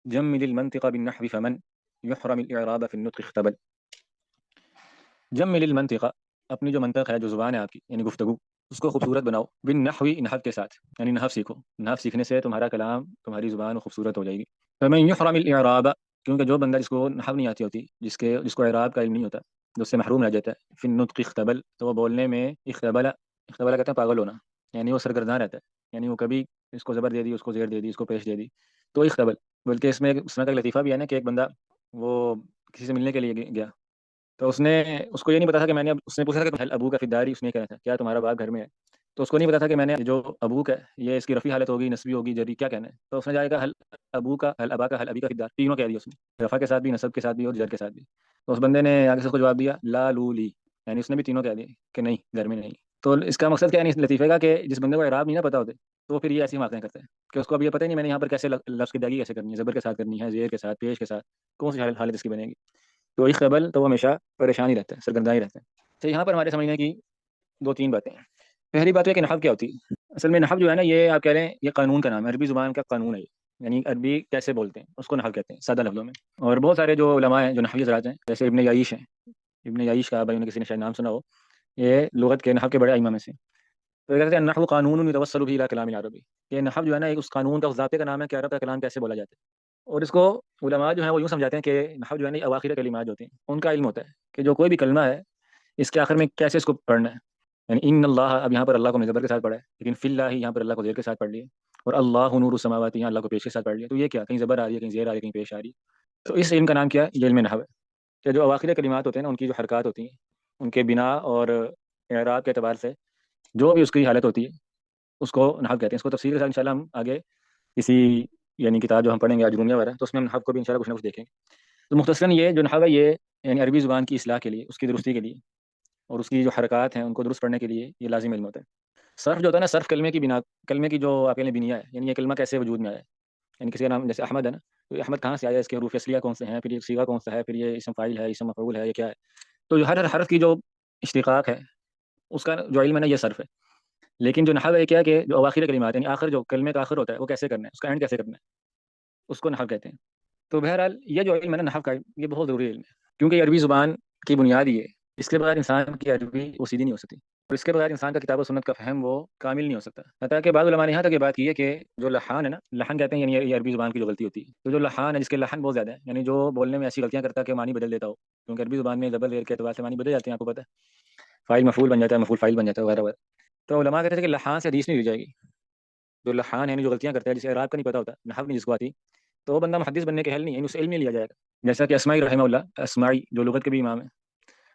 جمل المنطق بالنحو فمن يحرم الاعراب في النطق اختبل. جمل المنطق، اپنی جو منطق ہے، جو زبان ہے آپ کی یعنی گفتگو، اس کو خوبصورت بناؤ. بالنحو، نحو کے ساتھ، یعنی نحو سیکھو. نحو سیکھنے سے تمہارا کلام، تمہاری زبان خوبصورت ہو جائے گی. فمن يحرم الاعراب، کیونکہ جو بندہ جس کو نحو نہیں آتی ہوتی، جس کو اعراب کا علم نہیں ہوتا، جو اس سے محروم رہ جاتا ہے، فی النطق اختبل، تو وہ بولنے میں اختبل. اختبل کہتے ہیں پاگل ہونا، یعنی وہ سرگرداں رہتا ہے، یعنی وہ کبھی اس کو زبر دے دی، اس کو زیر دے دی، اس کو پیش دے دی، تو اختبل. بلکہ اس میں اس طرح کا لطیفہ بھی ہے نا کہ ایک بندہ وہ کسی سے ملنے کے لیے گیا، تو اس کو یہ نہیں پتا تھا کہ میں نے، اس نے پوچھا تھا کہ حل ابو کا فداری، اس نے کہا تھا کیا تمہارا باپ گھر میں ہے. تو اس کو نہیں پتا تھا کہ میں نے جو ابو کا ہے یہ اس کی رفیع حالت ہوگی، نسبی ہوگی، جری، کیا کہنا ہے. تو اس نے جائے گا حل ابو کا، حل ابا کا، حل ابی کا فدار، تینوں کہہ دیا اس نے، رفع کے ساتھ بھی، نسب کے ساتھ بھی، اور جر کے ساتھ بھی. تو اس بندے نے آگے سے اس کو جواب دیا لا لو لی، یعنی اس نے بھی تینوں کہہ دیا کہ نہیں، گھر میں نہیں. تو اس کا مقصد کیا ہے اس لطیفے کا، کہ جس بندے کو اعراب نہیں نہ پتا ہوتے، تو وہ پھر یہ ایسی باتیں کرتے ہیں کہ اس کو اب یہ پتہ ہی نہیں میں نے یہاں پر کیسے لفظ کی ادائیگی کیسے کرنی ہے، زبر کے ساتھ کرنی ہے، زیر کے ساتھ، پیش کے ساتھ، کون سی حالت اس کی بنے گی. تو ایک قبل تو وہ ہمیشہ پریشان ہی رہتا ہے، سرگرداں ہی رہتا ہے. تو یہاں پر ہمارے سمجھنے کی دو تین باتیں ہیں. پہلی بات ہے کہ نحو کیا ہوتی ہے. اصل میں نحو جو ہے نا، یہ آپ کہہ لیں یہ قانون کا نام ہے، عربی زبان کا قانون ہے یہ. یعنی عربی کیسے بولتے ہیں اس کو نحو کہتے ہیں سادہ لفظوں میں. اور بہت سارے جو علماء ہیں، جو نحوی حضرات ہیں، جیسے ابن یعیش ہیں. ابن یعیش کا بھائی، کسی نے شاید نام سنا ہو، یہ لغت کے نحو کے بڑے ائمہ میں سے. تو یہ کہتے ہیں النحو قانون یتوسل به الى کلام العربی. یہ نحو جو ہے نا، ایک اس قانون کا، اس ضابطے کا نام ہے کہ عرب کا کلام کیسے بولا جاتا ہے. اور اس کو علماء جو ہیں وہ یوں سمجھاتے ہیں کہ نحو جو ہے نا، اواخر کلمات جو ہوتی ہیں ان کا علم ہوتا ہے کہ جو کوئی بھی کلمہ ہے اس کے آخر میں کیسے اس کو پڑھنا ہے. یعنی ان اللہ، اب یہاں پر اللہ کو ہم نے زبر کے ساتھ پڑھا ہے، لیکن فی اللہ یہاں پر اللہ کو زیر کے ساتھ پڑھ لیا. اور اللہ نور السماوات، یہاں اللہ کو پیش کے ساتھ پڑھ لیا. تو یہ کیا، کہیں زبر آ رہی ہے، کہیں زیر آ رہی ہے، کہیں پیش آ رہی ہے. تو اس علم کا نام کیا ہے، یہ علم نحو ہے. کہ جو اواخر کلمات ہوتے ہیں نا، ان کی جو حرکات ہوتی ہیں، ان کے بنا اور اعراب کے اعتبار سے جو بھی اس کی حالت ہوتی ہے اس کو نحو کہتے ہیں. اس کو تفصیل کے ساتھ انشاءاللہ ہم آگے کسی یعنی کتاب جو ہم پڑھیں گے اجرومیہ وغیرہ، تو اس میں ہم نحو کو بھی انشاءاللہ کچھ نہ کچھ دیکھیں گے. تو مختصراً یہ جو نحو ہے، یہ یعنی عربی زبان کی اصلاح کے لیے، اس کی درستی کے لیے، اور اس کی جو حرکات ہیں ان کو درست پڑھنے کے لیے یہ لازم علم ہوتا ہے. صرف جو ہوتا ہے نا، صرف کلمے کی بنا، کلمے کی جو آپ نے بنیا ہے، یعنی یہ کلمہ کیسے وجود میں آیا ہے. یعنی کسی کا نام جیسے احمد ہے نا، تو یہ احمد کہاں سے آیا ہے، اس کے حروف اصلیہ کون سے ہیں، پھر یہ صیغہ کون سا ہے، پھر یہ اسم فاعل ہے، اسم مفعول ہے، یہ کیا ہے. تو ہر ہر حرف کی جو اشتقاق ہے اس کا جو علم ہے نا، یہ صرف ہے. لیکن جو نحو ہے کیا، کہ جو اواخر کلمات ہیں، یعنی آخر جو کلمے کا آخر ہوتا ہے وہ کیسے کرنا ہے، اس کا اینڈ کیسے کرنا ہے، اس کو نحو کہتے ہیں. تو بہرحال یہ جو علم ہے نا نحو کا، یہ بہت ضروری علم ہے، کیونکہ یہ عربی زبان کی بنیاد یہ ہے. اس کے بغیر انسان کی عربی وہ سیدھی نہیں ہو سکتی، اور اس کے بغیر انسان کا کتاب و سنت کا فہم وہ کامل نہیں ہو سکتا. حتیٰ کہ بعض علماء نے یہاں تک یہ بات کی ہے کہ جو لحان ہے نا، لحن کہتے ہیں یعنی یہ عربی زبان کی جو غلطی ہوتی ہے. تو جو لحان ہے، جس کے لحن بہت زیادہ ہے، یعنی جو بولنے میں ایسی غلطیاں کرتا ہے کہ معنی بدل دیتا ہو، کیونکہ عربی زبان میں زبر زیر کے اعتبار سے معنی بدل جاتے ہیں، آپ کو پتہ ہے. فاعل مفعول بن جاتا ہے، مفعول فاعل بن جاتا ہے، وغیرہ وغیرہ. تو علماء کہتے ہیں کہ لحان سے حدیث نہیں دی جائے گی. جو لحان ہے، یعنی جو غلطیاں کرتا ہے، جسے اعراب کا نہیں پتہ ہوتا، نحو نہیں جس کو آتی، تو وہ بندہ محدث بننے کے حل نہیں ہے، یعنی اس علم نہیں لیا جائے گا. جیسا کہ اسماعی رحمہ اللہ، اسماعی جو لغت کے بھی امام ہیں،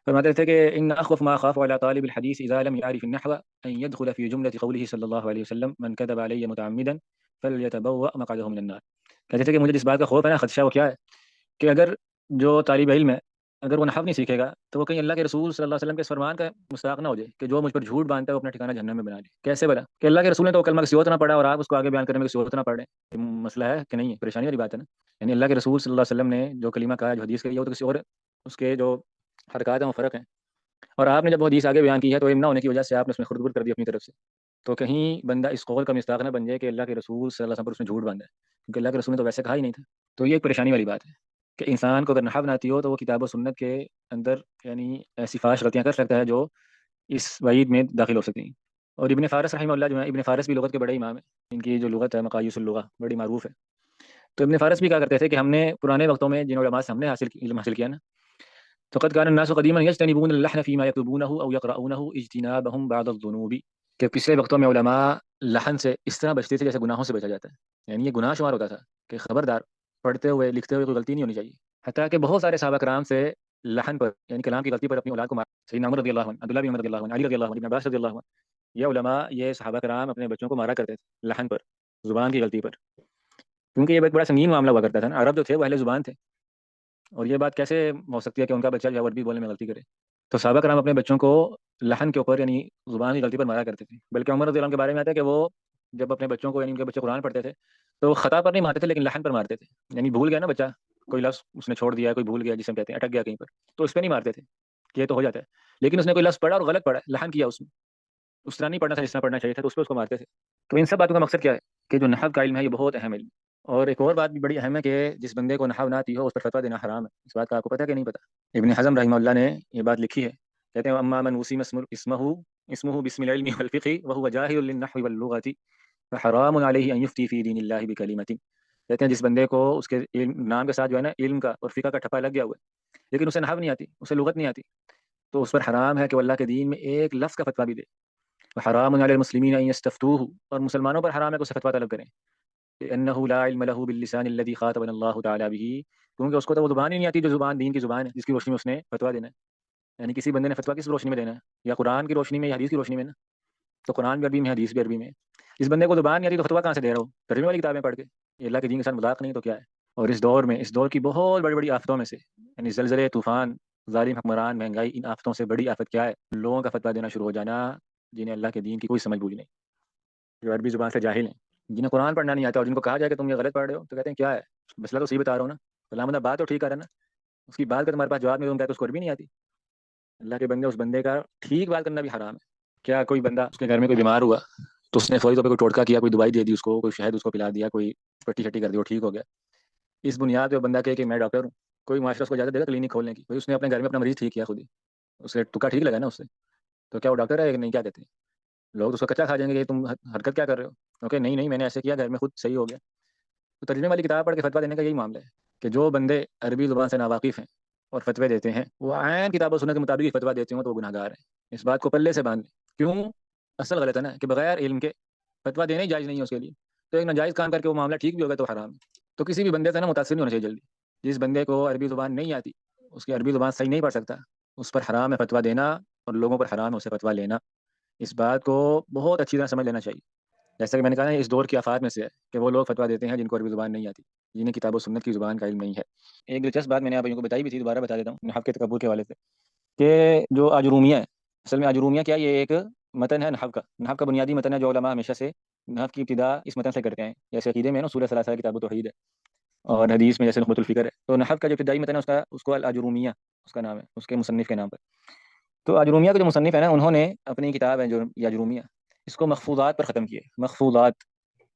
فرماتے تھے کہ ان اخوف ما اخاف على طالب الحديث اذا لم يعرف النحو ان يدخل في جمله قوله صلى الله عليه وسلم من كذب علي متعمدا فليتبوأ مقعده من النار. کہتے تھے کہ مجھے جس بات کا خوف ہے نا، خدشہ، وہ کیا ہے کہ اگر جو طالب علم ہے اگر وہ نحو نہیں سیکھے گا تو وہ کہیں اللہ کے رسول صلی اللہ علیہ وسلم کے اس فرمان کا مستحق نہ ہو جائے کہ جو مجھ پر جھوٹ باندھتا ہے وہ اپنا ٹھکانہ جہنم میں بنا لے. کیسے بنا کہ اللہ کے رسول نے تو کلمہ کسی اور طرح پڑھا اور آپ اس کو آگے بیان کرنے میں کسی اور طرح پڑھ رہے ہیں. یہ مسئلہ ہے کہ نہیں ہے، پریشانی والی بات ہے نا. یعنی اللہ کے رسول صلی اللہ علیہ وسلم نے جو کلمہ کہا ہے، جو حدیث کہی ہے، وہ تو کسی اور، اس کے جو حرکات ہیں وہ فرق ہیں. اور آپ نے جب وہ حدیث آگے بیان کی ہے تو علم نہ ہونے کی وجہ سے آپ نے اس میں خردبر کر دی اپنی طرف سے. تو کہیں بندہ اس قول کا مستحق نہ بن جائے کہ اللہ کے رسول صلی اللہ علیہ وسلم پر اس نے جھوٹ باندھا ہے، کیونکہ اللہ کے رسول نے تو ویسے کہا ہی نہیں تھا. تو یہ ایک پریشانی والی بات ہے کہ انسان کو اگر نحو نہ آتی ہو تو وہ کتاب و سنت کے اندر یعنی ایسی فاش غلطیاں کر سکتا ہے جو اس وعید میں داخل ہو سکتی ہیں. اور ابن فارس رحمہ اللہ جو ہے، ابن فارس بھی لغت کے بڑے امام ہیں، ان کی جو لغت ہے مقاییس اللغہ بڑی معروف ہے. تو ابن فارس بھی کہا کرتے تھے کہ ہم نے پرانے وقتوں میں جن علماء سے ہم نے علم حاصل کیا نا، فقد كان الناس قديما يجتنبون اللحن فيما يكتبونه او يقرؤونه اجتنابهم بعض الذنوب. کہ پچھلے وقتوں میں علماء لحن سے اس طرح بچتے تھے جیسے گناہوں سے بچا جاتا ہے، یعنی یہ گناہ شمار ہوتا تھا کہ خبردار پڑھتے ہوئے لکھتے ہوئے کوئی غلطی نہیں ہونی چاہیے. حتیٰ کہ بہت سارے صحابہ کرام سے لحن پر یعنی کلام کی غلطی پر اپنی اولاد کو مار. سیدنا عمر رضی اللہ عنہ، عبداللہ بن عمر رضی اللہ عنہ، علی رضی اللہ عنہ، ابن عباس رضی اللہ عنہ، یہ علماء، یہ صحابہ کرام اپنے بچوں کو مارا کرتے تھے لحن پر، زبان کی غلطی پر. کیونکہ یہ ایک بڑا سنگین معاملہ ہوا کرتا تھا نا. عرب جو تھے وہ اہل زبان تھے، اور یہ بات کیسے ہو سکتی ہے کہ ان کا بچہ جو ہے عربی بولنے میں غلطی کرے. تو صحابہ کرام اپنے بچوں کو لحن کے اوپر یعنی زبان کی غلطی پر مارا کرتے تھے. بلکہ عمر رضی اللہ عنہ کے بارے میں آتا ہے کہ وہ جب اپنے بچوں کو، یعنی ان کے بچے قرآن پڑھتے تھے، تو وہ خطا پر نہیں مارتے تھے لیکن لحن پر مارتے تھے. یعنی بھول گیا نا بچہ، کوئی لفظ اس نے چھوڑ دیا، کوئی بھول گیا، جسے ہم کہتے ہیں اٹک گیا کہیں پر، تو اس پہ نہیں مارتے تھے کہ یہ تو ہو جاتا ہے. لیکن اس نے کوئی لفظ پڑھا اور غلط پڑھا، لحن کیا، اس میں اس طرح نہیں پڑھنا تھا جس طرح پڑھنا چاہیے تھا، تو اس پہ اس کو مارتے تھے. تو ان سب باتوں کا مقصد کیا ہے کہ جو نحو کا علم ہے یہ بہت اہم علم ہے. اور ایک اور بات بھی بڑی اہم ہے کہ جس بندے کو نحو نہ آتی ہو اس پر فتویٰ دینا حرام ہے. اس بات کا آپ کو پتہ ہے کہ نہیں پتہ؟ ابن حزم رحمہ اللہ نے یہ بات لکھی ہے. کہتے ہیں اما من وسم اسمه باسم العلم والفقه وهو جاهل للنحو واللغة فحرام عليه ان يفتي في دين الله بكلمة. کہتے ہیں جس بندے کو اس کے نام کے ساتھ جو ہے نا علم کا اور فقہ کا ٹھپا لگ گیا ہوا ہے لیکن اسے نحو نہیں آتی، اسے لغت نہیں آتی، تو اس پر حرام ہے کہ وہ اللہ کے دین میں ایک لفظ کا فتویٰ بھی دے. وحرام علی المسلمین ان یستفتوہ، اور مسلمانوں پر حرام ہے کہ اسے فتویٰ طلب کریں. انه لا علم له باللسان الذي خاطبنا الله تعالی به، کیونکہ اس کو تو وہ زبان ہی نہیں آتی جو زبان دین کی زبان ہے جس کی روشنی میں اس نے فتویٰ دینا ہے. یعنی کسی بندے نے فتویٰ کس روشنی میں دینا ہے؟ یا قرآن کی روشنی میں یا حدیث کی روشنی میں نا. تو قرآن بھی عربی میں، حدیث بھی عربی میں. اس بندے کو زبان نہیں آتی تو فتویٰ کہاں سے دے رہا ہو؟ ترجمے والی کتابیں پڑھ کے. یہ اللہ کے دین کے ساتھ مذاق نہیں تو کیا ہے؟ اور اس دور میں، اس دور کی بہت بڑی بڑی آفتوں میں سے، یعنی زلزلے، طوفان، ظالم حکمران، مہنگائی، ان آفتوں سے بڑی آفت کیا ہے؟ لوگوں کا فتویٰ دینا شروع ہو جانا جنہیں اللہ کے دین کی کوئی سمجھ بوجھ نہیں، جو عربی زبان سے جاہل ہیں، جنہیں قرآن پڑھنا نہیں آتا، اور جن کو کہا جائے کہ تم یہ غلط پڑھ رہے ہو تو کہتے ہیں کیا ہے مسئلہ، تو صحیح بتا رہا ہوں نا، فلاں بات تو ٹھیک کر رہا ہے نا. اس کی بات کا تمہارے پاس جواب نہیں، تم کہتے اس کو عربی نہیں آتی. اللہ کے بندے، اس بندے کا ٹھیک بات کرنا بھی حرام ہے. کیا کوئی بندہ اس کے گھر میں کوئی بیمار ہوا تو اس نے فوری طور پہ کوئی ٹوٹکا کیا، کوئی دوائی دے دی اس کو، کوئی شہد اس کو پلا دیا، کوئی پٹی شٹی کر دی، وہ ٹھیک ہو گیا. اس بنیاد پہ وہ بندہ کہے کہ میں ڈاکٹر ہوں، کوئی معاشرہ اس کو اجازت دے گا کلینک کھولنے کی؟ اس نے اپنے گھر میں اپنا مریض ٹھیک کیا خود ہی، اسے ٹکا ٹھیک لگا نا اس سے، تو کیا وہ ڈاکٹر ہے کہ نہیں؟ کیا کہتے ہیں لوگ؟ تو اس کو کچا کھا جائیں گے کہ تم حرکت کیا کر رہے ہو. اوکے نہیں نہیں، میں نے ایسے کیا، گھر میں خود صحیح ہو گیا. تو ترجمے والی کتاب پڑھ کے فتویٰ دینے کا یہی معاملہ ہے کہ جو بندے عربی زبان سے ناواقف ہیں اور فتوے دیتے ہیں، وہ عین کتاب و سنت کے مطابق ہی فتویٰ دیتے ہوں تو وہ گناہ گار ہیں. اس بات کو پلے سے باندھ لیں. کیوں؟ اصل غلط ہے نا کہ بغیر علم کے فتویٰ دینا ہی جائز نہیں ہے اس کے لیے. تو ایک ناجائز کام کر کے وہ معاملہ ٹھیک بھی ہوگا تو حرام ہے. تو کسی بھی بندے سے نا متاثر نہیں ہونا چاہیے جلدی. جس بندے کو عربی زبان نہیں آتی، اس کی عربی زبان صحیح نہیں پڑھ سکتا، اس پر حرام ہے فتویٰ دینا، اور لوگوں پر حرام ہے اسے فتویٰ لینا. اس بات کو بہت اچھی طرح سمجھ لینا چاہیے. جیسا کہ میں نے کہا نا، اس دور کی آفات میں سے ہے کہ وہ لوگ فتویٰ دیتے ہیں جن کو عربی زبان نہیں آتی، جنہیں کتاب و سنت کی زبان کا علم نہیں ہے. ایک دلچسپ بات میں نے آپ کو بتائی بھی تھی، دوبارہ بتا دیتا ہوں نحو کے تکبر کے حوالے سے، کہ جو اجرومیہ ہے، اصل میں اجرومیہ کیا، یہ ایک متن ہے نحو کا. نحو کا بنیادی متن ہے جو علماء ہمیشہ سے نحو کی ابتدا اس متن سے کرتے ہیں. جیسے عقیدے میں نا سورہ ثلاثہ کتاب التوحید ہے، اور حدیث میں جیسے نخبۃ الفکر ہے. تو نحو کا جو ابتدائی متن ہے اس کو الاجرومیہ اس کا نام ہے، اس کے مصنف کے نام پر. تو اجرومیہ کے جو مصنف ہے نا، انہوں نے اپنی کتاب ہے جو یہ اجرومیہ، اس کو مخفوضات پر ختم کیے. مخفوضات،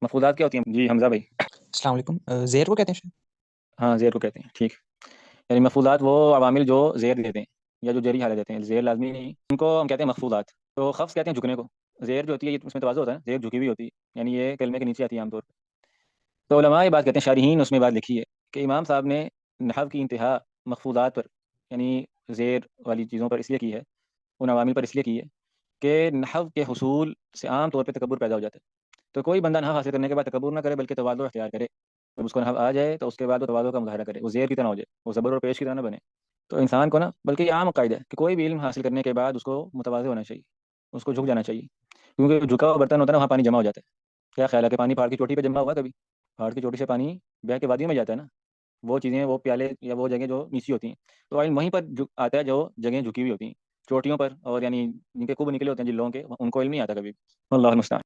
مفروضات کیا ہوتی ہیں جی حمزہ بھائی؟ السلام علیکم. زیر کو کہتے ہیں شاید. ہاں زیر کو کہتے ہیں، ٹھیک. یعنی مفروضات وہ عوامل جو زیر دیتے ہیں یا جو جری حالت دیتے ہیں، زیر لازمی نہیں، ان کو ہم کہتے ہیں مخفوضات. تو خفض کہتے ہیں جھکنے کو. زیر جو ہوتی ہے یہ اس میں تواضع ہوتا ہے، زیر جھکی ہوئی ہوتی ہے، یعنی یہ کلمے کے نیچے آتی ہے عام طور پہ. تو علماء یہ بات کہتے ہیں، شارحین اس میں بات لکھی ہے کہ امام صاحب نے نحو کی انتہا مخفوضات پر، یعنی زیر والی چیزوں پر اس لیے کی ہے، ان عوامل پر اس لیے کی ہے کہ نحو کے حصول سے عام طور پہ تکبر پیدا ہو جاتا ہے. تو کوئی بندہ نحو حاصل کرنے کے بعد تکبر نہ کرے بلکہ تواضع اختیار کرے. جب اس کو نحو آ جائے تو اس کے بعد وہ تواضع کا مظاہرہ کرے، وہ زیر کی طرح ہو جائے، وہ زبر اور پیش کی طرح نہ بنے. تو انسان کو نا، بلکہ یہ عام قاعدہ ہے کہ کوئی بھی علم حاصل کرنے کے بعد اس کو متواضع ہونا چاہیے، اس کو جھک جانا چاہیے. کیونکہ جھکا ہوا برتن ہوتا ہے نا، وہاں پانی جمع ہو جاتا ہے. کیا خیال ہے کہ پانی پہاڑ کی چوٹی پہ جمع ہوا کبھی؟ پہاڑ کی چوٹی سے پانی بہہ کے وادیوں میں جاتا ہے نا. وہ چیزیں، وہ پیالے یا وہ جگہ جو نیچی ہوتی ہیں، تو علم وہیں پر آتا ہے جو جگہیں جھکی ہوئی ہوتی ہیں چوٹیوں پر، اور یعنی جن کے کب نکلے ہوتے ہیں جن لوگوں کے، ان کو علم نہیں آتا کبھی. اللہ المستعان.